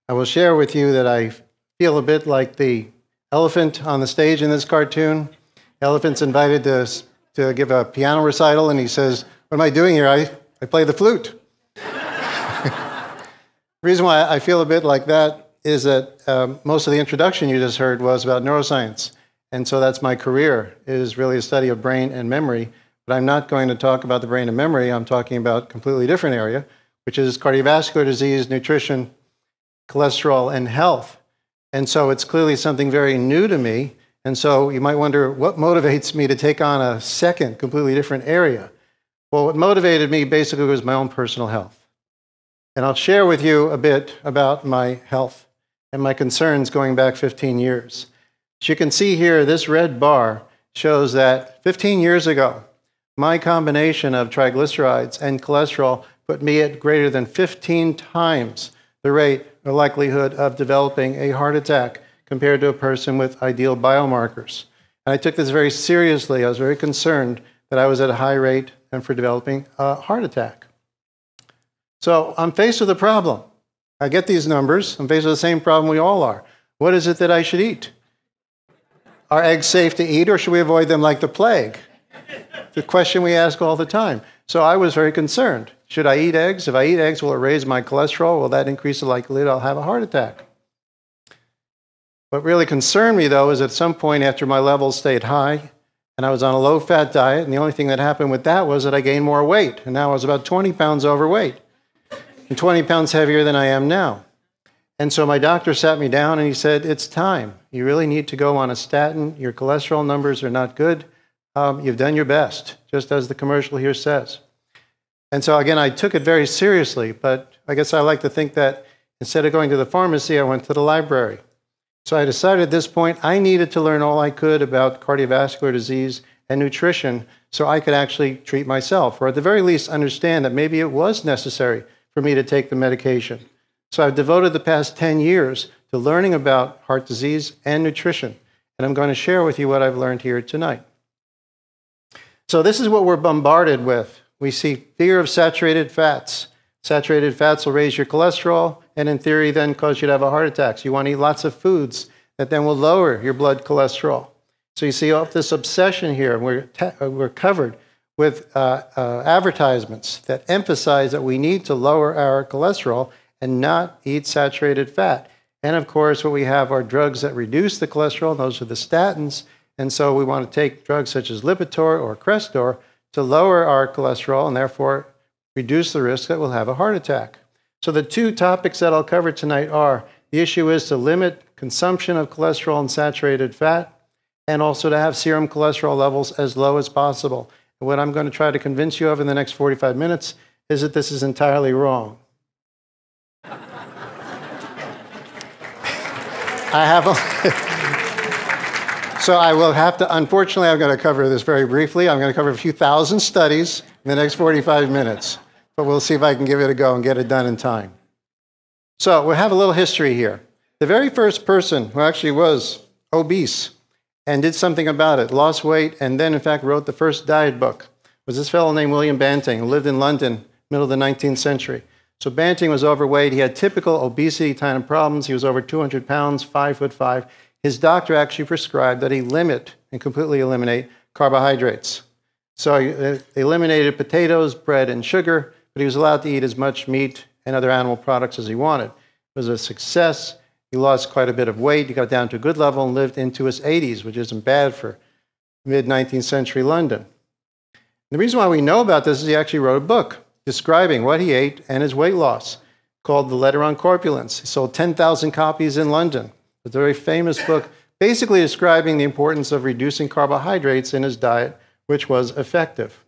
I will share with you that I feel a bit like the elephant on the stage in this cartoon. Elephant's invited to give a piano recital, and he says, "What am I doing here? I play the flute." The reason why I feel a bit like that is that most of the introduction you just heard was about neuroscience. And so that's my career, is really a study of brain and memory. But I'm not going to talk about the brain and memory. I'm talking about a completely different area, which is cardiovascular disease, nutrition, cholesterol, and health. And so it's clearly something very new to me. And so you might wonder, what motivates me to take on a second, completely different area? Well, what motivated me basically was my own personal health. And I'll share with you a bit about my health and my concerns going back 15 years. As you can see here, this red bar shows that 15 years ago, my combination of triglycerides and cholesterol put me at greater than 15 times the rate or likelihood of developing a heart attack compared to a person with ideal biomarkers. And I took this very seriously. I was very concerned that I was at a high rate and for developing a heart attack. So I'm faced with a problem. I get these numbers. I'm faced with the same problem we all are. What is it that I should eat? Are eggs safe to eat, or should we avoid them like the plague? The question we ask all the time. So I was very concerned. Should I eat eggs? If I eat eggs, will it raise my cholesterol? Will that increase the likelihood I'll have a heart attack? What really concerned me, though, is at some point after my levels stayed high, and I was on a low-fat diet, and the only thing that happened with that was that I gained more weight, and now I was about 20 pounds overweight, and 20 pounds heavier than I am now. And so my doctor sat me down, and he said, "It's time. You really need to go on a statin. Your cholesterol numbers are not good. You've done your best," just as the commercial here says. And so, again, I took it very seriously, but I guess I like to think that instead of going to the pharmacy, I went to the library. So I decided at this point I needed to learn all I could about cardiovascular disease and nutrition so I could actually treat myself, or at the very least understand that maybe it was necessary for me to take the medication. So I've devoted the past 10 years to learning about heart disease and nutrition, and I'm going to share with you what I've learned here tonight. So this is what we're bombarded with. We see fear of saturated fats. Saturated fats will raise your cholesterol and in theory then cause you to have a heart attack. So you want to eat lots of foods that then will lower your blood cholesterol. So you see all this obsession here. We're covered with advertisements that emphasize that we need to lower our cholesterol and not eat saturated fat. And of course, what we have are drugs that reduce the cholesterol. Those are the statins. And so we want to take drugs such as Lipitor or Crestor to lower our cholesterol and therefore reduce the risk that we'll have a heart attack. So the two topics that I'll cover tonight are, the issue is to limit consumption of cholesterol and saturated fat, and also to have serum cholesterol levels as low as possible. And what I'm going to try to convince you of in the next 45 minutes is that this is entirely wrong. So I will have to, unfortunately, I'm going to cover this very briefly. I'm going to cover a few thousand studies in the next 45 minutes. But we'll see if I can give it a go and get it done in time. So we'll have a little history here. The very first person who actually was obese and did something about it, lost weight, and then in fact wrote the first diet book, was this fellow named William Banting, who lived in London, middle of the 19th century. So Banting was overweight. He had typical obesity kind of problems. He was over 200 pounds, 5'5". His doctor actually prescribed that he limit and completely eliminate carbohydrates. So he eliminated potatoes, bread, and sugar, but he was allowed to eat as much meat and other animal products as he wanted. It was a success. He lost quite a bit of weight. He got down to a good level and lived into his 80s, which isn't bad for mid-19th century London. The reason why we know about this is he actually wrote a book describing what he ate and his weight loss called The Letter on Corpulence. He sold 10,000 copies in London. It's a very famous book basically describing the importance of reducing carbohydrates in his diet, which was effective.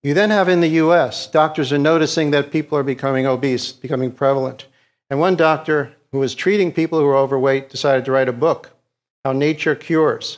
You then have in the US, doctors are noticing that people are becoming obese, becoming prevalent. And one doctor who was treating people who were overweight decided to write a book, How Nature Cures.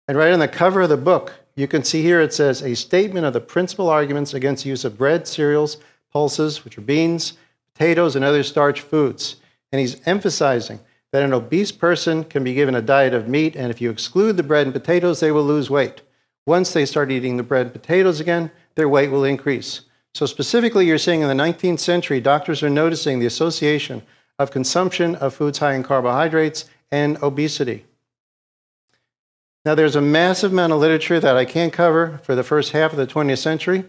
And right on the cover of the book, you can see here it says, a statement of the principal arguments against the use of bread, cereals, pulses, which are beans, potatoes, and other starch foods. And he's emphasizing that an obese person can be given a diet of meat, and if you exclude the bread and potatoes, they will lose weight. Once they start eating the bread and potatoes again, their weight will increase. So specifically, you're seeing in the 19th century, doctors are noticing the association of consumption of foods high in carbohydrates and obesity. Now, there's a massive amount of literature that I can't cover for the first half of the 20th century,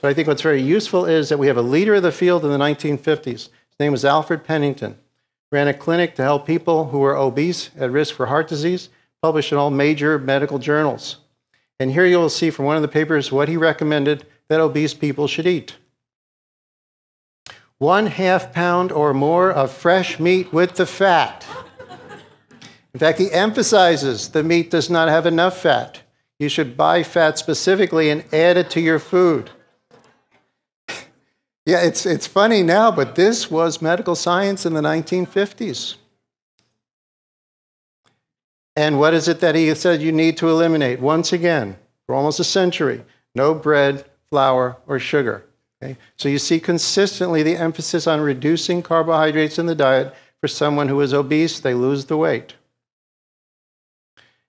but I think what's very useful is that we have a leader of the field in the 1950s. His name was Alfred Pennington. Ran a clinic to help people who were obese at risk for heart disease, published in all major medical journals. And here you'll see from one of the papers what he recommended that obese people should eat. 1/2 pound or more of fresh meat with the fat. In fact, he emphasizes the meat does not have enough fat. You should buy fat specifically and add it to your food. Yeah, it's funny now, but this was medical science in the 1950s. And what is it that he said you need to eliminate? Once again, for almost a century, no bread, flour, or sugar. Okay? So you see consistently the emphasis on reducing carbohydrates in the diet. For someone who is obese, they lose the weight.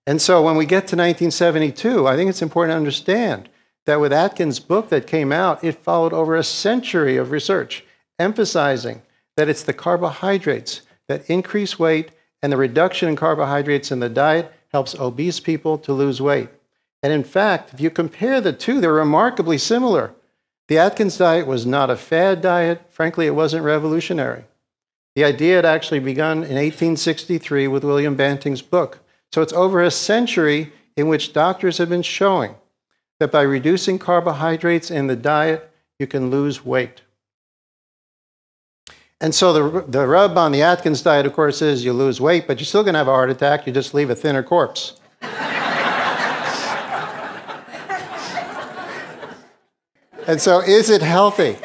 And so when we get to 1972, I think it's important to understand that with Atkins' book that came out, it followed over a century of research, emphasizing that it's the carbohydrates that increase weight, and the reduction in carbohydrates in the diet helps obese people to lose weight. And in fact, if you compare the two, they're remarkably similar. The Atkins diet was not a fad diet. Frankly, it wasn't revolutionary. The idea had actually begun in 1863 with William Banting's book. So it's over a century in which doctors have been showing that by reducing carbohydrates in the diet, you can lose weight. And so the rub on the Atkins diet, of course, is you lose weight, but you're still going to have a heart attack. You just leave a thinner corpse. And so is it healthy?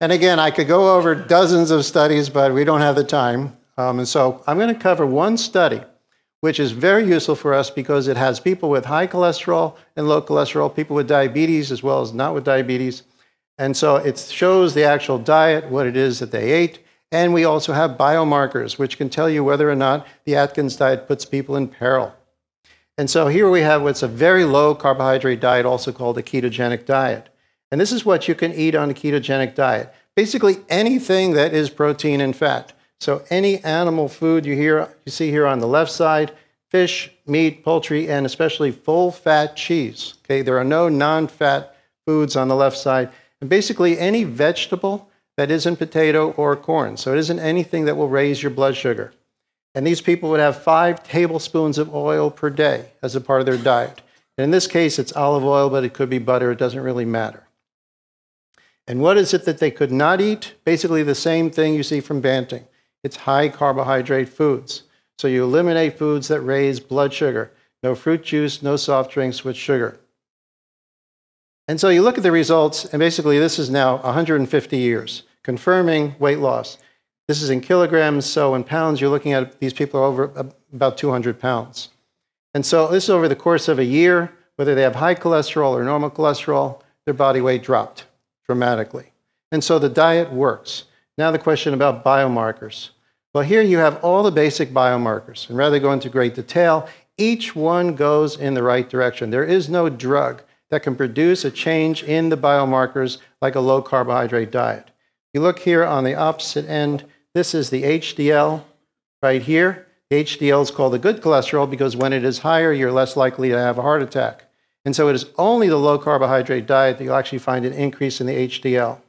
And again, I could go over dozens of studies, but we don't have the time. And so I'm going to cover one study, which is very useful for us because it has people with high cholesterol and low cholesterol, people with diabetes as well as not with diabetes. And so it shows the actual diet, what it is that they ate. And we also have biomarkers, which can tell you whether or not the Atkins diet puts people in peril. And so here we have what's a very low carbohydrate diet, also called a ketogenic diet. And this is what you can eat on a ketogenic diet. Basically anything that is protein and fat. So any animal food you see here on the left side, fish, meat, poultry, and especially full-fat cheese. Okay, there are no non-fat foods on the left side. And basically any vegetable that isn't potato or corn. So it isn't anything that will raise your blood sugar. And these people would have 5 tablespoons of oil per day as a part of their diet. And in this case, it's olive oil, but it could be butter. It doesn't really matter. And what is it that they could not eat? Basically the same thing you see from Banting. It's high carbohydrate foods. So you eliminate foods that raise blood sugar. No fruit juice, no soft drinks with sugar. And so you look at the results, and basically this is now 150 years, confirming weight loss. This is in kilograms, so in pounds, you're looking at these people are over about 200 pounds. And so this is over the course of a year, whether they have high cholesterol or normal cholesterol, their body weight dropped dramatically. And so the diet works. Now the question about biomarkers. Well, here you have all the basic biomarkers. And rather than go into great detail, each one goes in the right direction. There is no drug that can produce a change in the biomarkers like a low carbohydrate diet. You look here on the opposite end, this is the HDL right here. The HDL is called the good cholesterol because when it is higher, you're less likely to have a heart attack. And so it is only the low carbohydrate diet that you'll actually find an increase in the HDL.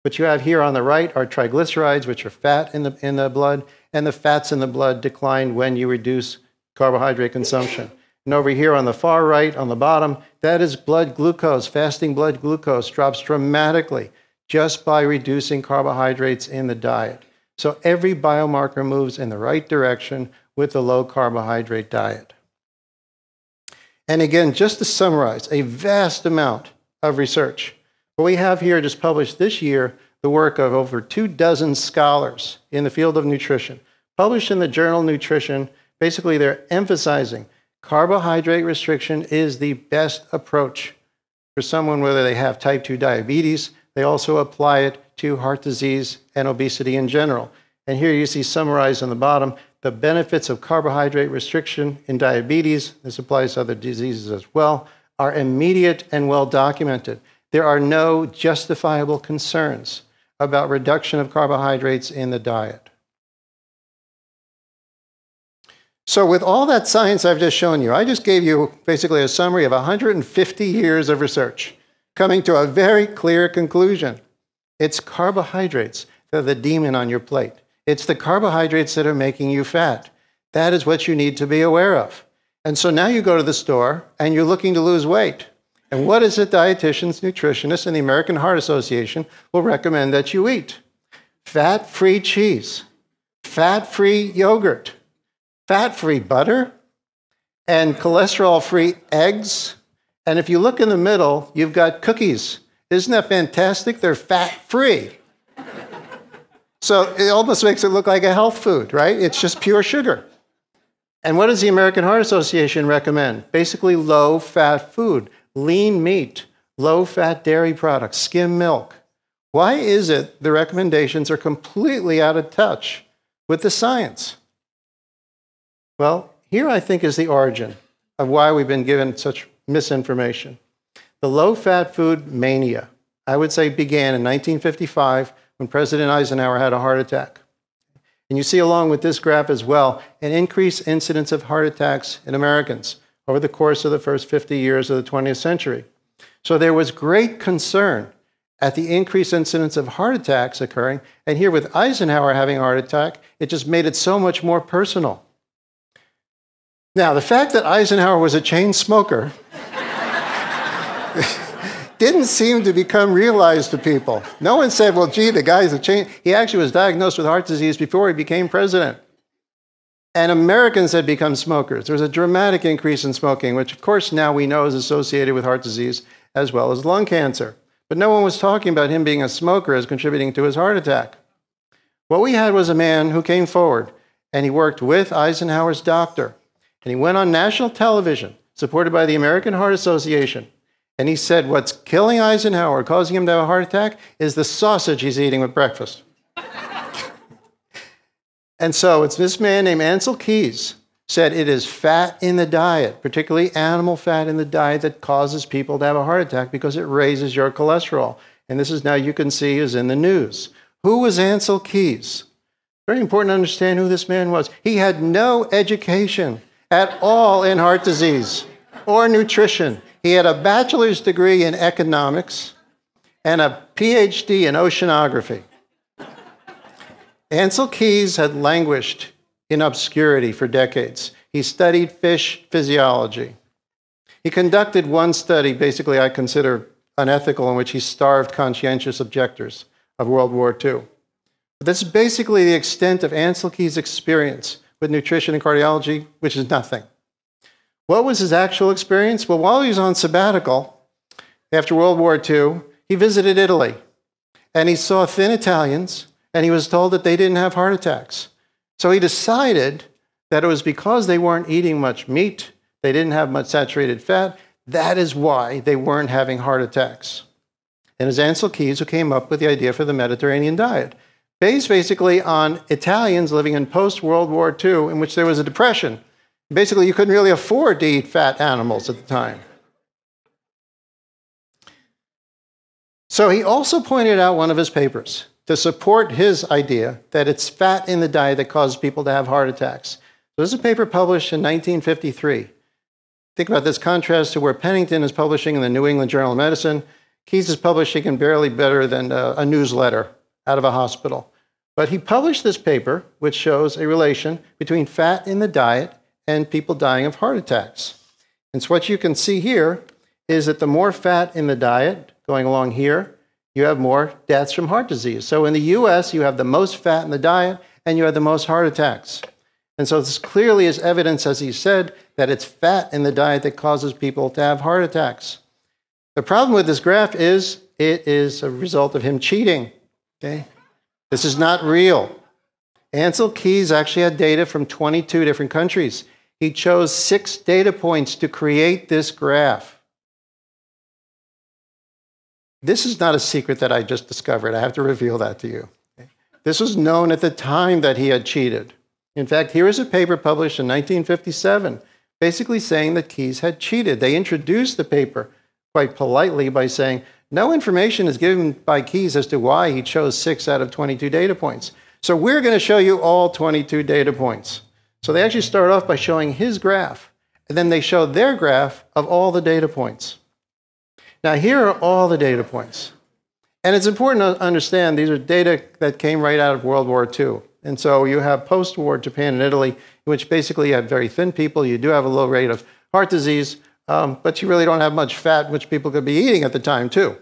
What you have here on the right are triglycerides, which are fat in the blood, and the fats in the blood decline when you reduce carbohydrate consumption. And over here on the far right, on the bottom, that is blood glucose. Fasting blood glucose drops dramatically just by reducing carbohydrates in the diet. So every biomarker moves in the right direction with the low carbohydrate diet. And again, just to summarize, a vast amount of research. What we have here just published this year, the work of over 24 scholars in the field of nutrition, published in the journal Nutrition. Basically, they're emphasizing carbohydrate restriction is the best approach for someone, whether they have type 2 diabetes. They also apply it to heart disease and obesity in general. And here you see summarized on the bottom the benefits of carbohydrate restriction in diabetes. This applies to other diseases as well, are immediate and well documented. There are no justifiable concerns about reduction of carbohydrates in the diet. So with all that science I've just shown you, I just gave you basically a summary of 150 years of research, coming to a very clear conclusion. It's carbohydrates that are the demon on your plate. It's the carbohydrates that are making you fat. That is what you need to be aware of. And so now you go to the store and you're looking to lose weight. And what is it dietitians, nutritionists, and the American Heart Association will recommend that you eat? Fat-free cheese, fat-free yogurt, fat-free butter, and cholesterol-free eggs. And if you look in the middle, you've got cookies. Isn't that fantastic? They're fat-free. So it almost makes it look like a health food, right? It's just pure sugar. And what does the American Heart Association recommend? Basically low-fat food, lean meat, low-fat dairy products, skim milk. Why is it the recommendations are completely out of touch with the science? Well, here I think is the origin of why we've been given such misinformation. The low-fat food mania, I would say, began in 1955 when President Eisenhower had a heart attack. And you see along with this graph as well, an increased incidence of heart attacks in Americans over the course of the first 50 years of the 20th century. So there was great concern at the increased incidence of heart attacks occurring. And here with Eisenhower having a heart attack, it just made it so much more personal. Now, the fact that Eisenhower was a chain smoker didn't seem to become realized to people. No one said, well, gee, the guy's a chain. He actually was diagnosed with heart disease before he became president. And Americans had become smokers. There was a dramatic increase in smoking, which of course now we know is associated with heart disease as well as lung cancer. But no one was talking about him being a smoker as contributing to his heart attack. What we had was a man who came forward and he worked with Eisenhower's doctor. And he went on national television, supported by the American Heart Association. And he said what's killing Eisenhower, causing him to have a heart attack, is the sausage he's eating with breakfast. And so it's this man named Ancel Keys said it is fat in the diet, particularly animal fat in the diet, that causes people to have a heart attack because it raises your cholesterol. And this is now you can see is in the news. Who was Ancel Keys? Very important to understand who this man was. He had no education at all in heart disease or nutrition. He had a bachelor's degree in economics and a PhD in oceanography. Ancel Keys had languished in obscurity for decades. He studied fish physiology. He conducted one study, basically I consider unethical, in which he starved conscientious objectors of World War II. But this is basically the extent of Ancel Keys' experience with nutrition and cardiology, which is nothing. What was his actual experience? Well, while he was on sabbatical, after World War II, he visited Italy. And he saw thin Italians, and he was told that they didn't have heart attacks. So he decided that it was because they weren't eating much meat, they didn't have much saturated fat, that is why they weren't having heart attacks. And it's Ancel Keys who came up with the idea for the Mediterranean diet, based basically on Italians living in post-World War II, in which there was a depression. Basically, you couldn't really afford to eat fat animals at the time. So he also pointed out one of his papers to support his idea that it's fat in the diet that causes people to have heart attacks. So this is a paper published in 1953. Think about this contrast to where Pennington is publishing in the New England Journal of Medicine. Keys is publishing in barely better than a newsletter out of a hospital. But he published this paper, which shows a relation between fat in the diet and people dying of heart attacks. And so what you can see here is that the more fat in the diet, going along here, you have more deaths from heart disease. So in the US, you have the most fat in the diet, and you have the most heart attacks. And so this clearly is evidence, as he said, that it's fat in the diet that causes people to have heart attacks. The problem with this graph is it is a result of him cheating. Okay? This is not real. Ancel Keys actually had data from 22 different countries. He chose 6 data points to create this graph. This is not a secret that I just discovered. I have to reveal that to you. This was known at the time that he had cheated. In fact, here is a paper published in 1957, basically saying that Keys had cheated. They introduced the paper quite politely by saying, no information is given by Keyes as to why he chose 6 out of 22 data points. So we're going to show you all 22 data points. So they actually start off by showing his graph, and then they show their graph of all the data points. Now here are all the data points. And it's important to understand these are data that came right out of World War II. And so you have post-war Japan and Italy, in which basically you have very thin people. You do have a low rate of heart disease, but you really don't have much fat, which people could be eating at the time too.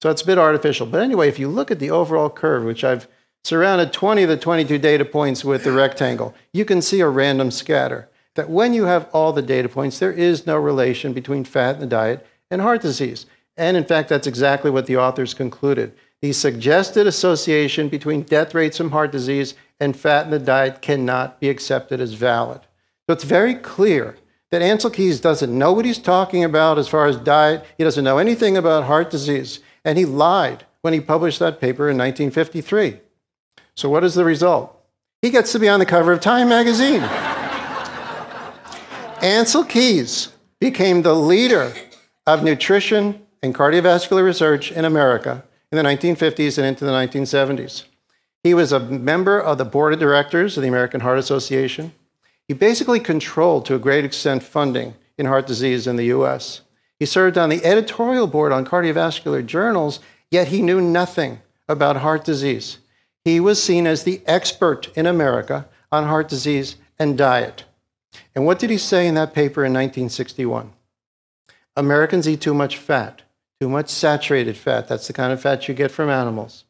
So it's a bit artificial. But anyway, if you look at the overall curve, which I've surrounded 20 of the 22 data points with the rectangle, you can see a random scatter. That when you have all the data points, there is no relation between fat in the diet and heart disease. And in fact, that's exactly what the authors concluded. The suggested association between death rates from heart disease and fat in the diet cannot be accepted as valid. So it's very clear that Ancel Keys doesn't know what he's talking about as far as diet. He doesn't know anything about heart disease. And he lied when he published that paper in 1953. So what is the result? He gets to be on the cover of Time magazine. Ancel Keys became the leader of nutrition and cardiovascular research in America in the 1950s and into the 1970s. He was a member of the board of directors of the American Heart Association. He basically controlled, to a great extent, funding in heart disease in the US. He served on the editorial board on cardiovascular journals, yet he knew nothing about heart disease. He was seen as the expert in America on heart disease and diet. And what did he say in that paper in 1961? Americans eat too much fat, too much saturated fat. That's the kind of fat you get from animals.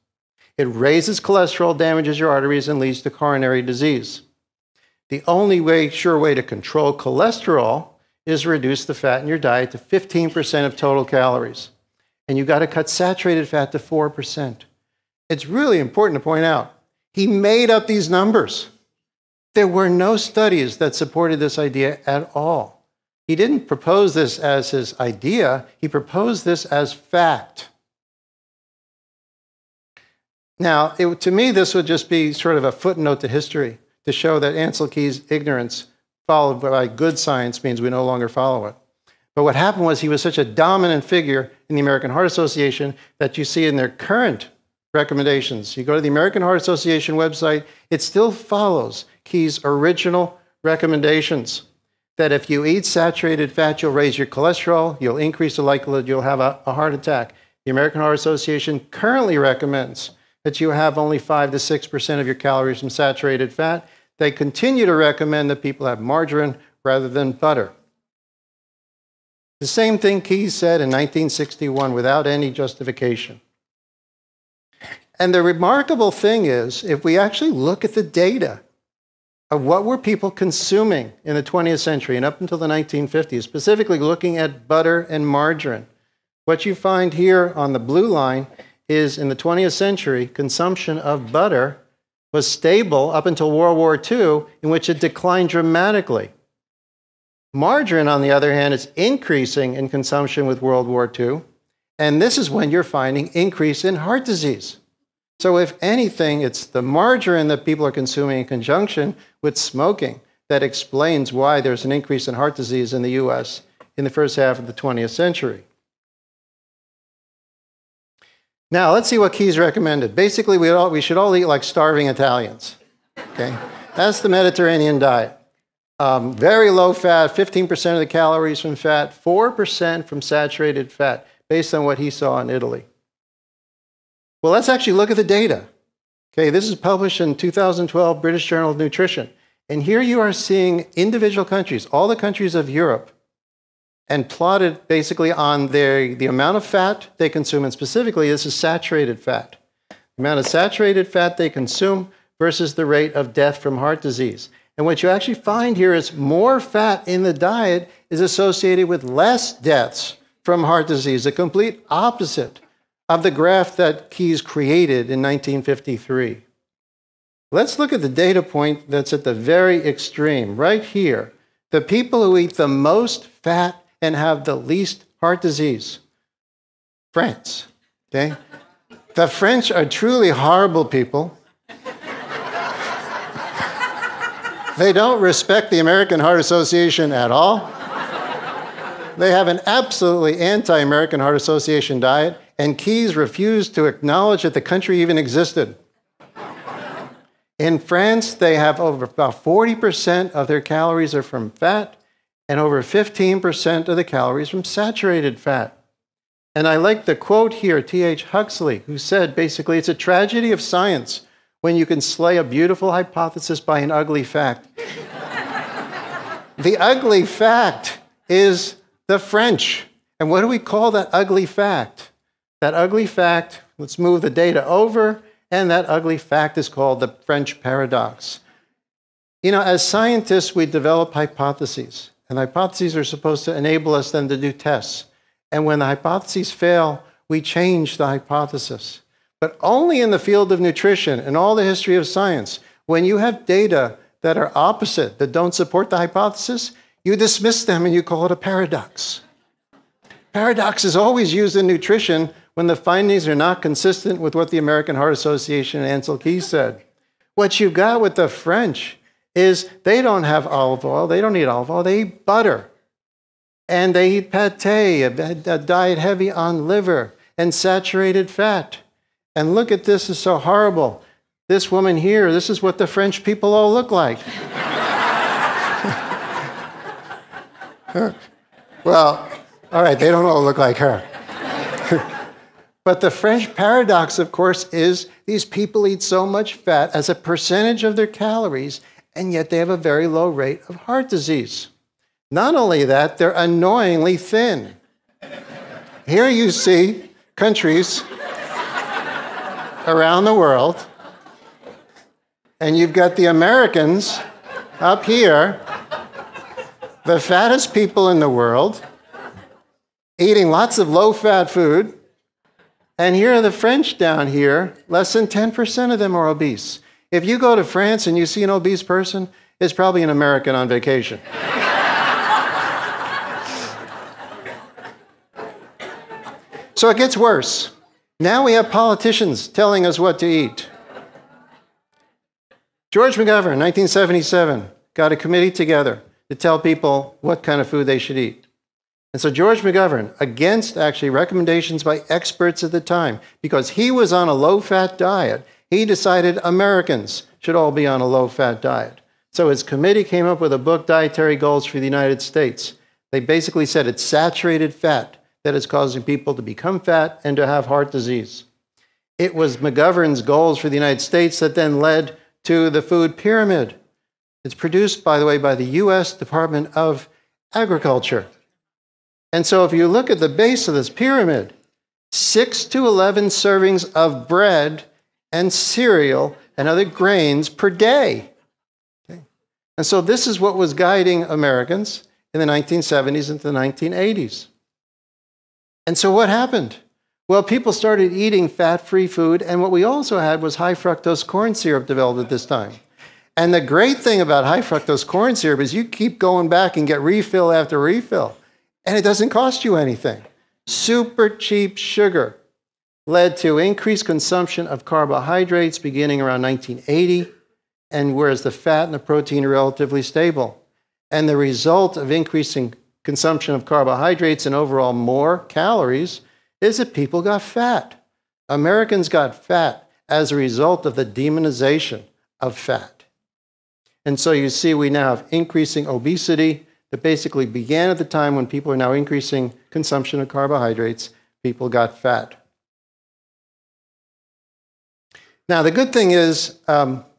It raises cholesterol, damages your arteries, and leads to coronary disease. The only sure way to control cholesterol is reduce the fat in your diet to 15% of total calories. And you've got to cut saturated fat to 4%. It's really important to point out, he made up these numbers. There were no studies that supported this idea at all. He didn't propose this as his idea, he proposed this as fact. Now, to me, this would just be sort of a footnote to history to show that Ancel Keys' ignorance followed by good science means we no longer follow it. But what happened was he was such a dominant figure in the American Heart Association that you see in their current recommendations. You go to the American Heart Association website, it still follows Keys' original recommendations. That if you eat saturated fat, you'll raise your cholesterol, you'll increase the likelihood you'll have a heart attack. The American Heart Association currently recommends that you have only 5 to 6% of your calories from saturated fat. They continue to recommend that people have margarine rather than butter. The same thing Keys said in 1961 without any justification. And the remarkable thing is, if we actually look at the data of what were people consuming in the 20th century and up until the 1950s, specifically looking at butter and margarine, what you find here on the blue line is in the 20th century, consumption of butter was stable up until World War II, in which it declined dramatically. Margarine, on the other hand, is increasing in consumption with World War II, and this is when you're finding increase in heart disease. So if anything, it's the margarine that people are consuming in conjunction with smoking that explains why there's an increase in heart disease in the US in the first half of the 20th century. Now, let's see what Keys recommended. Basically, we should all eat like starving Italians. Okay? That's the Mediterranean diet. Very low fat, 15% of the calories from fat, 4% from saturated fat, based on what he saw in Italy. Well, let's actually look at the data. Okay, this is published in 2012 British Journal of Nutrition. And here you are seeing individual countries, all the countries of Europe, and plotted basically on the amount of fat they consume, and specifically this is saturated fat. The amount of saturated fat they consume versus the rate of death from heart disease. And what you actually find here is more fat in the diet is associated with less deaths from heart disease, the complete opposite of the graph that Keys created in 1953. Let's look at the data point that's at the very extreme, right here. The people who eat the most fat and have the least heart disease. France, okay? The French are truly horrible people. They don't respect the American Heart Association at all. They have an absolutely anti-American Heart Association diet, and Keyes refused to acknowledge that the country even existed. In France, they have over about 40% of their calories are from fat, and over 15% of the calories from saturated fat. And I like the quote here, T.H. Huxley, who said, basically, it's a tragedy of science when you can slay a beautiful hypothesis by an ugly fact. The ugly fact is the French. And what do we call that ugly fact? That ugly fact, let's move the data over, and that ugly fact is called the French paradox. You know, as scientists, we develop hypotheses, and hypotheses are supposed to enable us then to do tests. And when the hypotheses fail, we change the hypothesis. But only in the field of nutrition and all the history of science, when you have data that are opposite, that don't support the hypothesis, you dismiss them and you call it a paradox. Paradox is always used in nutrition when the findings are not consistent with what the American Heart Association and Ansel Keys said. What you've got with the French is they don't have olive oil, they don't eat olive oil, they eat butter. And they eat pate, a diet heavy on liver and saturated fat. And look at this, it's so horrible. This woman here, this is what the French people all look like. Well, all right, they don't all look like her. But the French paradox, of course, is these people eat so much fat as a percentage of their calories, and yet they have a very low rate of heart disease. Not only that, they're annoyingly thin. Here you see countries around the world, and you've got the Americans up here, the fattest people in the world, eating lots of low-fat food. And here are the French down here, less than 10% of them are obese. If you go to France and you see an obese person, it's probably an American on vacation. So it gets worse. Now we have politicians telling us what to eat. George McGovern, 1977, got a committee together to tell people what kind of food they should eat. And so George McGovern, against actually recommendations by experts at the time, because he was on a low-fat diet, he decided Americans should all be on a low-fat diet. So his committee came up with a book, Dietary Goals for the United States. They basically said it's saturated fat that is causing people to become fat and to have heart disease. It was McGovern's goals for the United States that then led to the food pyramid. It's produced, by the way, by the U.S. Department of Agriculture. And so if you look at the base of this pyramid, 6 to 11 servings of bread and cereal and other grains per day. Okay? And so this is what was guiding Americans in the 1970s into the 1980s. And so what happened? Well, people started eating fat-free food, and what we also had was high fructose corn syrup developed at this time. And the great thing about high fructose corn syrup is you keep going back and get refill after refill. And it doesn't cost you anything. Super cheap sugar led to increased consumption of carbohydrates beginning around 1980, and whereas the fat and the protein are relatively stable. And the result of increasing consumption of carbohydrates and overall more calories is that people got fat. Americans got fat as a result of the demonization of fat. And so you see we now have increasing obesity that basically began at the time when people are now increasing consumption of carbohydrates. People got fat. Now, the good thing is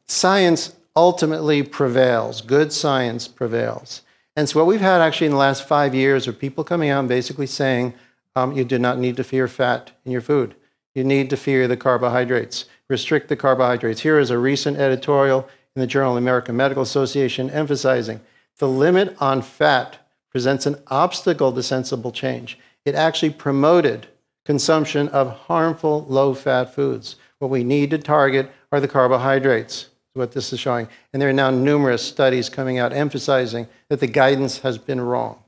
science ultimately prevails. Good science prevails. And so what we've had actually in the last 5 years are people coming out and basically saying, you do not need to fear fat in your food. You need to fear the carbohydrates. Restrict the carbohydrates. Here is a recent editorial in the Journal of the American Medical Association emphasizing the limit on fat presents an obstacle to sensible change. It actually promoted consumption of harmful low-fat foods. What we need to target are the carbohydrates, is what this is showing. And there are now numerous studies coming out emphasizing that the guidance has been wrong.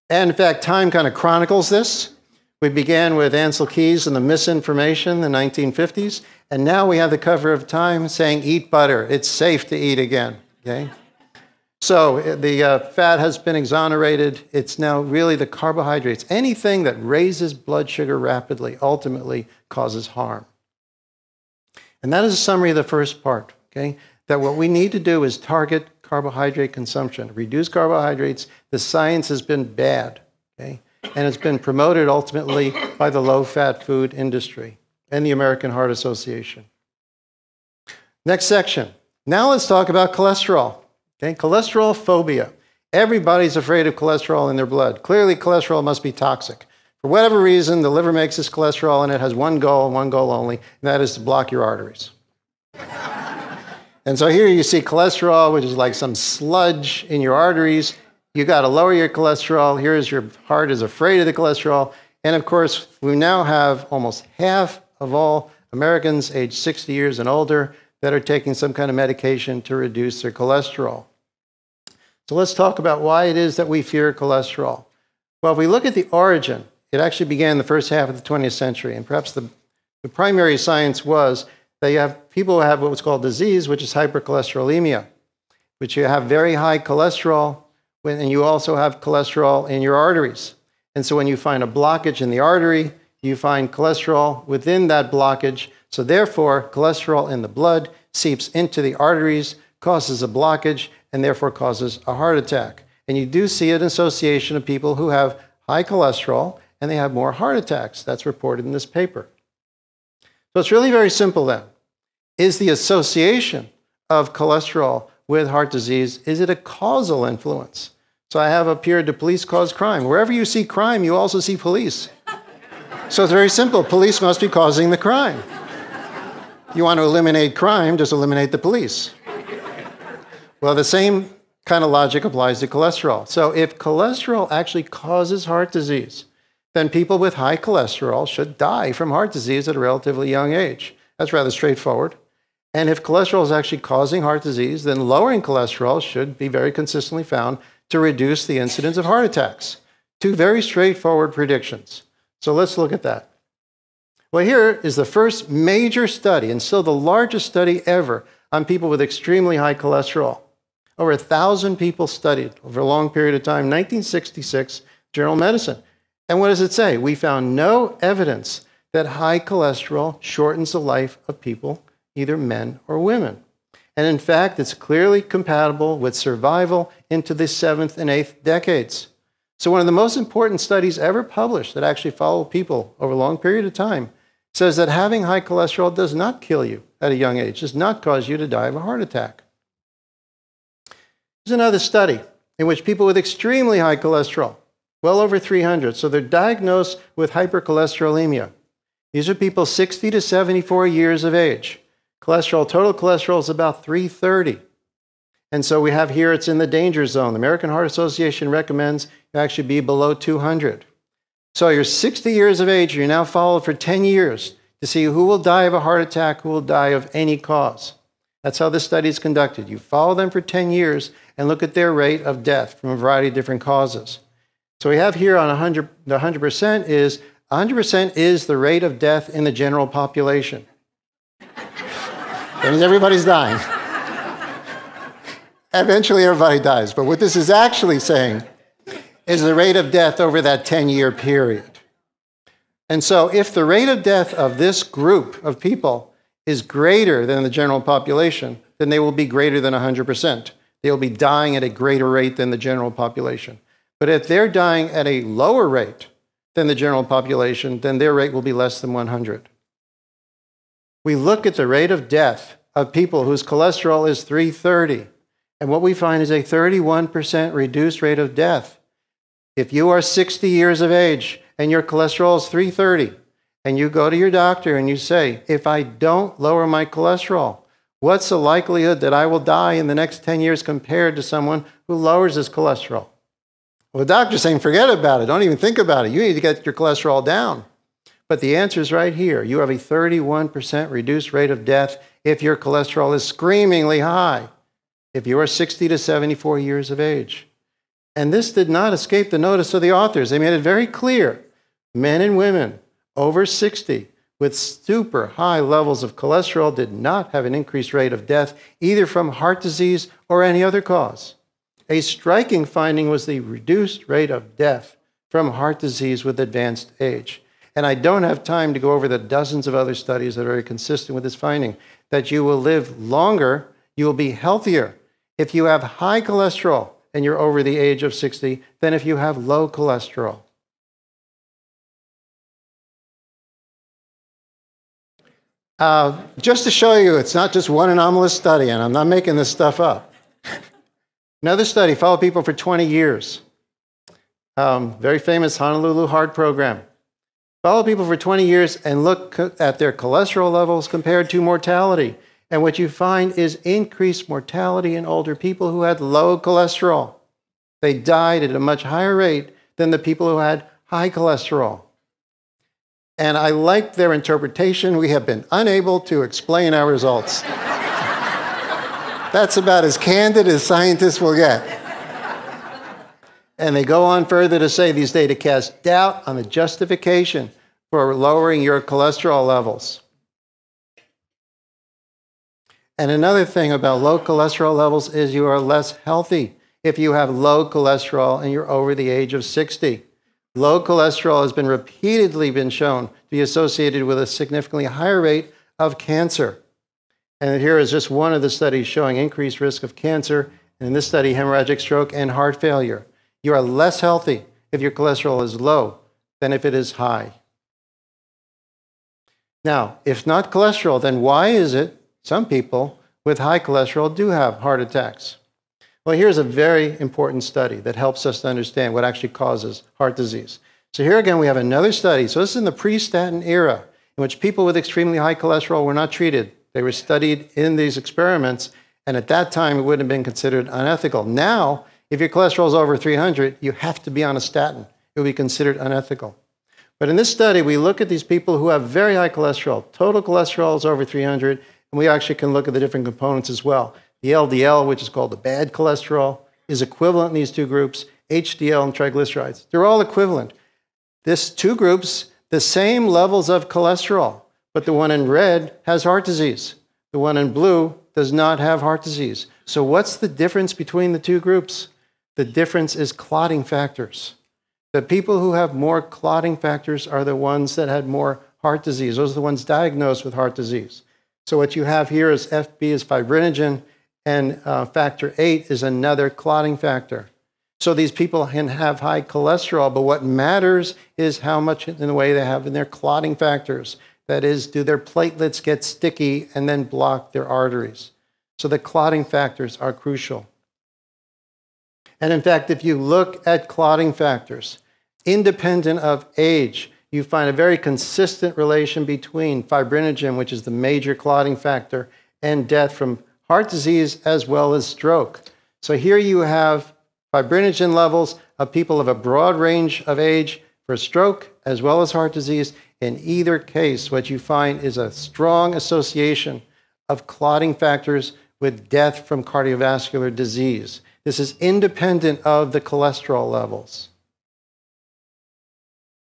And in fact, Time kind of chronicles this. We began with Ansel Keys and the misinformation in the 1950s, and now we have the cover of Time saying, eat butter. It's safe to eat again, okay? So the fat has been exonerated. It's now really the carbohydrates. Anything that raises blood sugar rapidly ultimately causes harm. And that is a summary of the first part, okay? That what we need to do is target carbohydrate consumption, reduce carbohydrates. The science has been bad, okay? And it's been promoted ultimately by the low-fat food industry and the American Heart Association. Next section. Now let's talk about cholesterol. Okay? Cholesterol phobia. Everybody's afraid of cholesterol in their blood. Clearly, cholesterol must be toxic. For whatever reason, the liver makes this cholesterol, and it has one goal only, and that is to block your arteries. And so here you see cholesterol, which is like some sludge in your arteries. You got to lower your cholesterol. Here's your heart is afraid of the cholesterol. And of course, we now have almost half of all Americans aged 60 years and older that are taking some kind of medication to reduce their cholesterol. So let's talk about why it is that we fear cholesterol. Well, if we look at the origin, it actually began in the first half of the 20th century. And perhaps the primary science was that you have people who have what's called disease, which is hypercholesterolemia, which you have very high cholesterol, and you also have cholesterol in your arteries. And so when you find a blockage in the artery, you find cholesterol within that blockage. So therefore, cholesterol in the blood seeps into the arteries, causes a blockage, and therefore causes a heart attack. And you do see an association of people who have high cholesterol, and they have more heart attacks. That's reported in this paper. So it's really very simple then. Is the association of cholesterol with heart disease, is it a causal influence? So I have up here, do police cause crime? Wherever you see crime, you also see police. So it's very simple. Police must be causing the crime. You want to eliminate crime, just eliminate the police. Well, the same kind of logic applies to cholesterol. So if cholesterol actually causes heart disease, then people with high cholesterol should die from heart disease at a relatively young age. That's rather straightforward. And if cholesterol is actually causing heart disease, then lowering cholesterol should be very consistently found to reduce the incidence of heart attacks. Two very straightforward predictions. So let's look at that. Well, here is the first major study, and still the largest study ever, on people with extremely high cholesterol. Over 1,000 people studied over a long period of time, 1966, Journal of Medicine. And what does it say? We found no evidence that high cholesterol shortens the life of people, either men or women. And in fact, it's clearly compatible with survival into the 7th and 8th decades. So one of the most important studies ever published that actually followed people over a long period of time says that having high cholesterol does not kill you at a young age, does not cause you to die of a heart attack. There's another study in which people with extremely high cholesterol, well over 300, so they're diagnosed with hypercholesterolemia. These are people 60 to 74 years of age. Cholesterol, total cholesterol is about 330. And so we have here, it's in the danger zone. The American Heart Association recommends you actually be below 200. So you're 60 years of age, you're now followed for 10 years to see who will die of a heart attack, who will die of any cause. That's how this study is conducted. You follow them for 10 years and look at their rate of death from a variety of different causes. So we have here on 100, the 100% is the rate of death in the general population. That means everybody's dying. Eventually everybody dies. But what this is actually saying is the rate of death over that 10-year period. And so if the rate of death of this group of people is greater than the general population, then they will be greater than 100%. They will be dying at a greater rate than the general population. But if they're dying at a lower rate than the general population, then their rate will be less than 100. We look at the rate of death of people whose cholesterol is 330, and what we find is a 31% reduced rate of death. If you are 60 years of age and your cholesterol is 330, and you go to your doctor and you say, if I don't lower my cholesterol, what's the likelihood that I will die in the next 10 years compared to someone who lowers his cholesterol? Well, the doctor's saying, forget about it. Don't even think about it. You need to get your cholesterol down. But the answer is right here. You have a 31% reduced rate of death if your cholesterol is screamingly high, if you are 60 to 74 years of age. And this did not escape the notice of the authors. They made it very clear. Men and women over 60 with super high levels of cholesterol did not have an increased rate of death, either from heart disease or any other cause. A striking finding was the reduced rate of death from heart disease with advanced age. And I don't have time to go over the dozens of other studies that are very consistent with this finding, that you will live longer, you will be healthier if you have high cholesterol and you're over the age of 60 than if you have low cholesterol. Just to show you, it's not just one anomalous study, and I'm not making this stuff up. Another study followed people for 20 years. Very famous Honolulu Heart Program. Follow people for 20 years and look at their cholesterol levels compared to mortality. And what you find is increased mortality in older people who had low cholesterol. They died at a much higher rate than the people who had high cholesterol. And I like their interpretation. We have been unable to explain our results. That's about as candid as scientists will get. And they go on further to say these data cast doubt on the justification for lowering your cholesterol levels. And another thing about low cholesterol levels is you are less healthy if you have low cholesterol and you're over the age of 60. Low cholesterol has been repeatedly shown to be associated with a significantly higher rate of cancer. And here is just one of the studies showing increased risk of cancer, and in this study, hemorrhagic stroke and heart failure. You are less healthy if your cholesterol is low than if it is high. Now, if not cholesterol, then why is it some people with high cholesterol do have heart attacks? Well, here's a very important study that helps us to understand what actually causes heart disease. So here again, we have another study. So this is in the pre-statin era, in which people with extremely high cholesterol were not treated. They were studied in these experiments, and at that time, it wouldn't have been considered unethical. Now, if your cholesterol is over 300, you have to be on a statin. It will be considered unethical. But in this study, we look at these people who have very high cholesterol. Total cholesterol is over 300, and we actually can look at the different components as well. The LDL, which is called the bad cholesterol, is equivalent in these two groups. HDL and triglycerides, they're all equivalent. This two groups, the same levels of cholesterol, but the one in red has heart disease. The one in blue does not have heart disease. So what's the difference between the two groups? The difference is clotting factors. The people who have more clotting factors are the ones that had more heart disease. Those are the ones diagnosed with heart disease. So what you have here is FB is fibrinogen, and factor 8 is another clotting factor. So these people can have high cholesterol, but what matters is how much in the way they have in their clotting factors. That is, do their platelets get sticky and then block their arteries? So the clotting factors are crucial. And in fact, if you look at clotting factors, independent of age, you find a very consistent relation between fibrinogen, which is the major clotting factor, and death from heart disease as well as stroke. So here you have fibrinogen levels of people of a broad range of age for stroke as well as heart disease. In either case, what you find is a strong association of clotting factors with death from cardiovascular disease. This is independent of the cholesterol levels.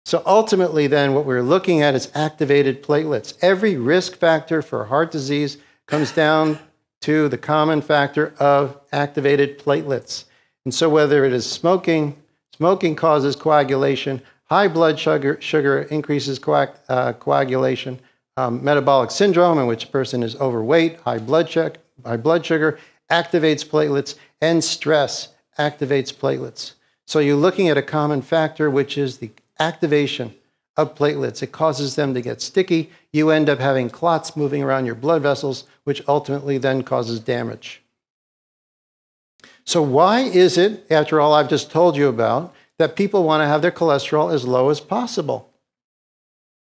So ultimately then what we're looking at is activated platelets. Every risk factor for heart disease comes down to the common factor of activated platelets. And so whether it is smoking, smoking causes coagulation, high blood sugar increases coagulation, metabolic syndrome in which a person is overweight, high blood sugar activates platelets, and stress activates platelets. So you're looking at a common factor, which is the activation of platelets. It causes them to get sticky. You end up having clots moving around your blood vessels, which ultimately then causes damage. So why is it, after all I've just told you about, that people want to have their cholesterol as low as possible?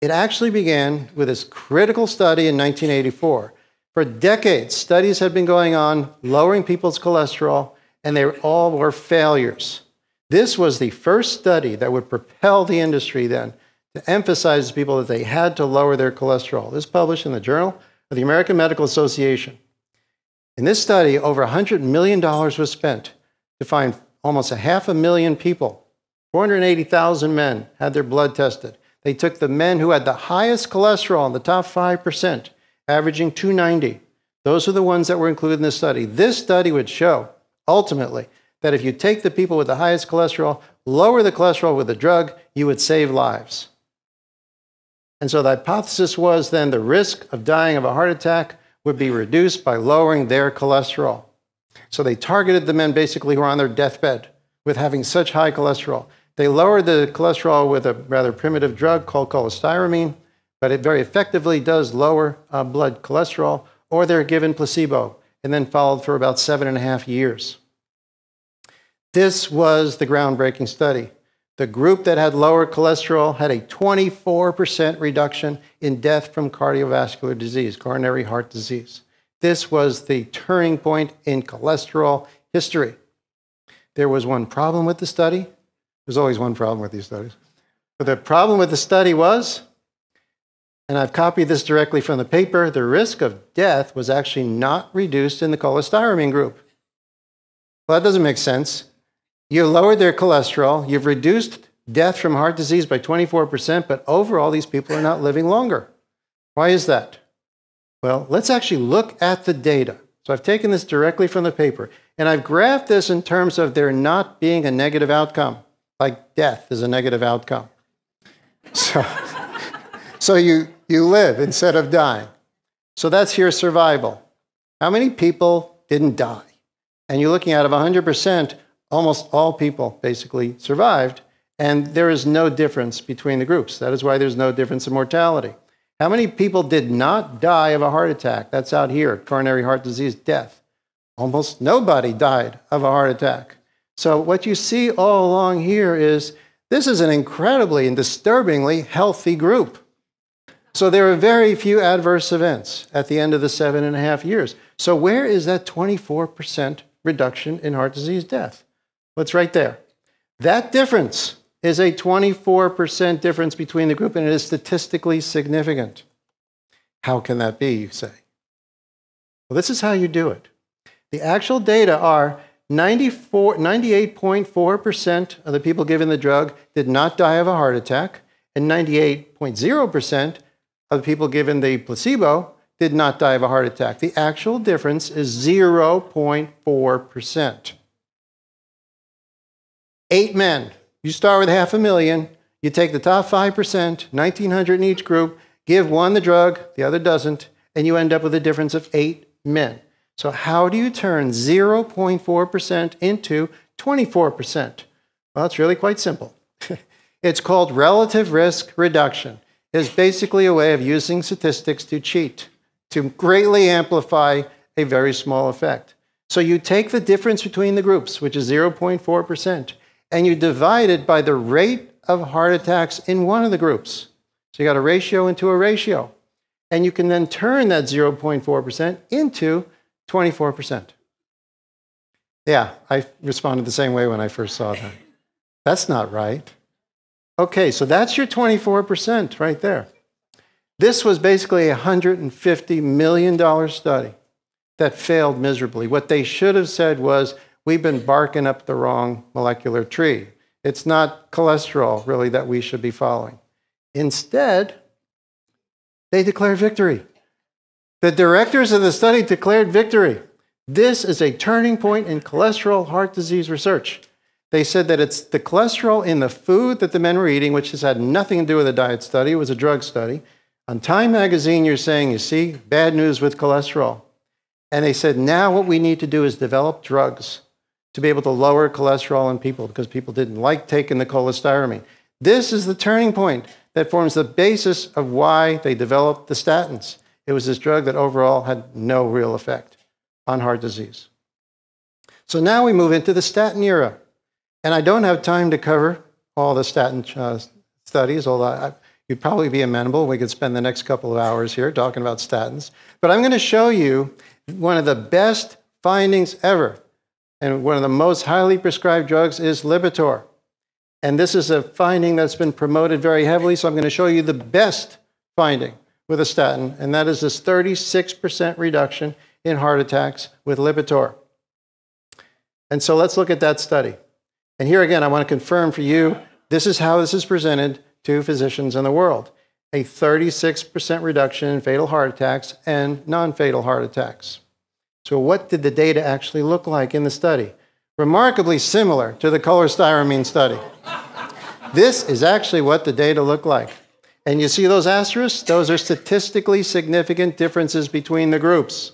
It actually began with this critical study in 1984. For decades, studies had been going on lowering people's cholesterol, and they all were failures. This was the first study that would propel the industry then to emphasize to people that they had to lower their cholesterol. This is published in the Journal of the American Medical Association. In this study, over $100 million was spent to find almost 500,000 people. 480,000 men had their blood tested. They took the men who had the highest cholesterol in the top 5%, averaging 290. Those are the ones that were included in this study. This study would show, ultimately, that if you take the people with the highest cholesterol, lower the cholesterol with the drug, you would save lives. And so the hypothesis was then the risk of dying of a heart attack would be reduced by lowering their cholesterol. So they targeted the men basically who were on their deathbed with having such high cholesterol. They lowered the cholesterol with a rather primitive drug called cholestyramine, but it very effectively does lower blood cholesterol, or they're given placebo and then followed for about 7.5 years. This was the groundbreaking study. The group that had lower cholesterol had a 24% reduction in death from cardiovascular disease, coronary heart disease. This was the turning point in cholesterol history. There was one problem with the study. There's always one problem with these studies. But the problem with the study was, and I've copied this directly from the paper, the risk of death was actually not reduced in the cholestyramine group. Well, that doesn't make sense. You lowered their cholesterol, you've reduced death from heart disease by 24%, but overall these people are not living longer. Why is that? Well, let's actually look at the data. So I've taken this directly from the paper, and I've graphed this in terms of there not being a negative outcome, like death is a negative outcome. So you live instead of dying. So that's your survival. How many people didn't die? And you're looking at of 100%, almost all people basically survived, and there is no difference between the groups. That is why there's no difference in mortality. How many people did not die of a heart attack? That's out here, coronary heart disease death. Almost nobody died of a heart attack. So what you see all along here is this is an incredibly and disturbingly healthy group. So there are very few adverse events at the end of the 7.5 years. So where is that 24% reduction in heart disease death? Well, it's right there. That difference is a 24% difference between the group, and it is statistically significant. How can that be, you say? Well, this is how you do it. The actual data are 98.4% of the people given the drug did not die of a heart attack, and 98.0% of the people given the placebo did not die of a heart attack. The actual difference is 0.4%. 8 men. You start with 500,000. You take the top 5%, 1,900 in each group, give one the drug, the other doesn't, and you end up with a difference of 8 men. So how do you turn 0.4% into 24%? Well, it's really quite simple. It's called relative risk reduction. It's basically a way of using statistics to cheat, to greatly amplify a very small effect. So you take the difference between the groups, which is 0.4%, and you divide it by the rate of heart attacks in one of the groups. So you got a ratio into a ratio. And you can then turn that 0.4% into 24%. Yeah, I responded the same way when I first saw that. That's not right. Okay, so that's your 24% right there. This was basically a $150 million study that failed miserably. What they should have said was, we've been barking up the wrong molecular tree. It's not cholesterol, really, that we should be following. Instead, they declared victory. The directors of the study declared victory. This is a turning point in cholesterol heart disease research. They said that it's the cholesterol in the food that the men were eating, which has had nothing to do with a diet study. It was a drug study. On Time magazine, you're saying, you see, bad news with cholesterol. And they said, now what we need to do is develop drugs to be able to lower cholesterol in people because people didn't like taking the cholestyramine. This is the turning point that forms the basis of why they developed the statins. It was this drug that overall had no real effect on heart disease. So now we move into the statin era. And I don't have time to cover all the statin studies, although you'd probably be amenable. We could spend the next couple of hours here talking about statins. But I'm going to show you one of the best findings ever. And one of the most highly prescribed drugs is Lipitor. And this is a finding that's been promoted very heavily, so I'm going to show you the best finding with a statin, and that is this 36% reduction in heart attacks with Lipitor. And so let's look at that study. And here again, I want to confirm for you, this is how this is presented to physicians in the world. A 36% reduction in fatal heart attacks and non-fatal heart attacks. So what did the data actually look like in the study? remarkably similar to the cholestyramine study. This is actually what the data look like. And you see those asterisks? Those are statistically significant differences between the groups.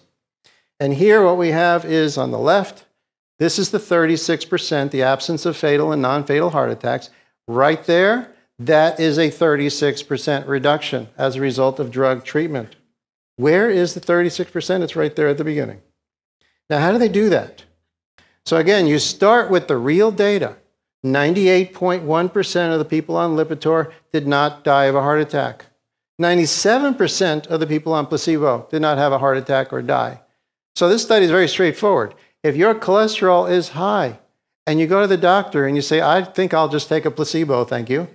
And here what we have is on the left, this is the 36%, the absence of fatal and non-fatal heart attacks. Right there, that is a 36% reduction as a result of drug treatment. Where is the 36%? It's right there at the beginning. Now, how do they do that? So again, you start with the real data. 98.1% of the people on Lipitor did not die of a heart attack. 97% of the people on placebo did not have a heart attack or die. So this study is very straightforward. If your cholesterol is high and you go to the doctor and you say, I think I'll just take a placebo, thank you.